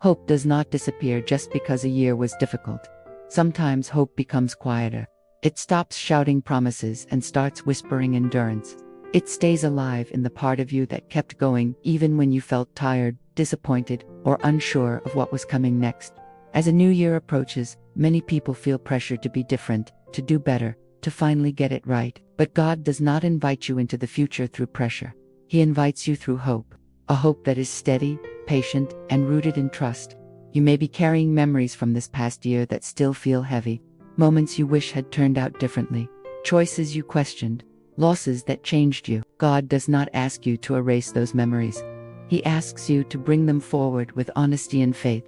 Hope does not disappear just because a year was difficult. Sometimes hope becomes quieter. It stops shouting promises and starts whispering endurance. It stays alive in the part of you that kept going even when you felt tired, disappointed, or unsure of what was coming next. As a new year approaches, many people feel pressure to be different, to do better, to finally get it right. But God does not invite you into the future through pressure. He invites you through hope, a hope that is steady, patient, and rooted in trust. You may be carrying memories from this past year that still feel heavy, moments you wish had turned out differently, choices you questioned, losses that changed you. God does not ask you to erase those memories. He asks you to bring them forward with honesty and faith.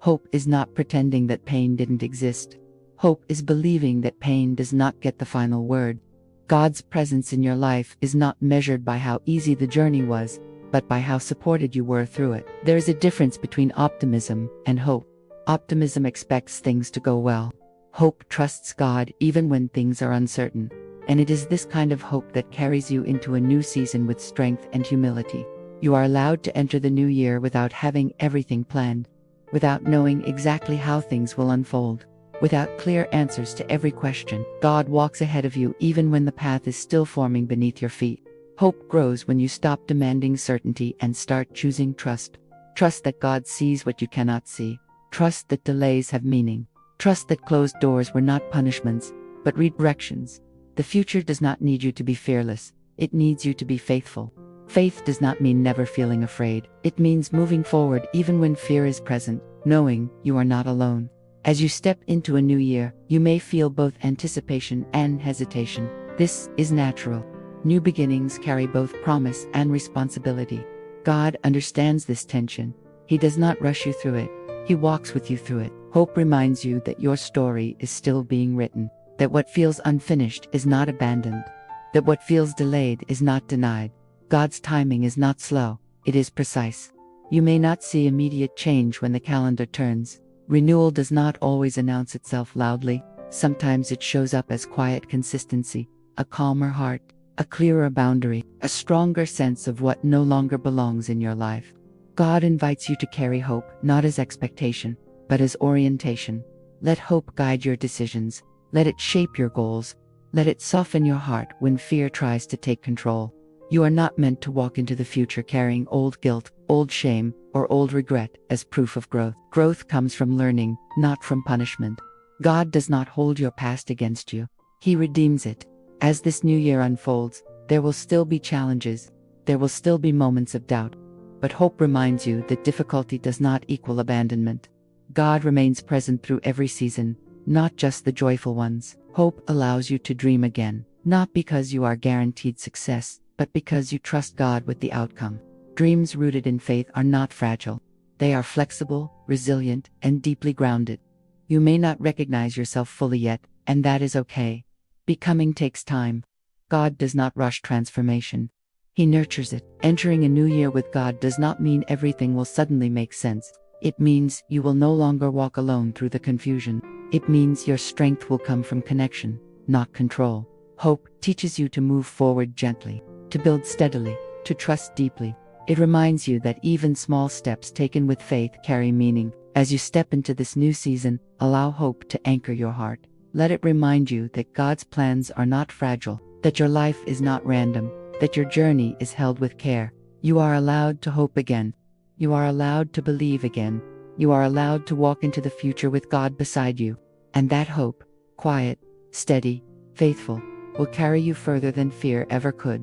Hope is not pretending that pain didn't exist. Hope is believing that pain does not get the final word. God's presence in your life is not measured by how easy the journey was, but by how supported you were through it. There is a difference between optimism and hope. Optimism expects things to go well. Hope trusts God even when things are uncertain. And it is this kind of hope that carries you into a new season with strength and humility. You are allowed to enter the new year without having everything planned, without knowing exactly how things will unfold, without clear answers to every question. God walks ahead of you even when the path is still forming beneath your feet. Hope grows when you stop demanding certainty and start choosing trust. Trust that God sees what you cannot see. Trust that delays have meaning. Trust that closed doors were not punishments, but redirections. The future does not need you to be fearless. It needs you to be faithful. Faith does not mean never feeling afraid. It means moving forward even when fear is present, knowing you are not alone. As you step into a new year, you may feel both anticipation and hesitation. This is natural. New beginnings carry both promise and responsibility. God understands this tension. He does not rush you through it. He walks with you through it. Hope reminds you that your story is still being written, that what feels unfinished is not abandoned, that what feels delayed is not denied. God's timing is not slow, it is precise. You may not see immediate change when the calendar turns. Renewal does not always announce itself loudly. Sometimes it shows up as quiet consistency, a calmer heart, a clearer boundary, a stronger sense of what no longer belongs in your life. God invites you to carry hope, not as expectation, but as orientation. Let hope guide your decisions. Let it shape your goals. Let it soften your heart when fear tries to take control. You are not meant to walk into the future carrying old guilt, old shame, or old regret as proof of growth. Growth comes from learning, not from punishment. God does not hold your past against you. He redeems it. As this new year unfolds, there will still be challenges. There will still be moments of doubt. But hope reminds you that difficulty does not equal abandonment. God remains present through every season, not just the joyful ones. Hope allows you to dream again, not because you are guaranteed success, but because you trust God with the outcome. Dreams rooted in faith are not fragile. They are flexible, resilient, and deeply grounded. You may not recognize yourself fully yet, and that is okay. Becoming takes time. God does not rush transformation. He nurtures it. Entering a new year with God does not mean everything will suddenly make sense. It means you will no longer walk alone through the confusion. It means your strength will come from connection, not control. Hope teaches you to move forward gently, to build steadily, to trust deeply. It reminds you that even small steps taken with faith carry meaning. As you step into this new season, allow hope to anchor your heart. Let it remind you that God's plans are not fragile, that your life is not random, that your journey is held with care. You are allowed to hope again. You are allowed to believe again. You are allowed to walk into the future with God beside you. And that hope, quiet, steady, faithful, will carry you further than fear ever could.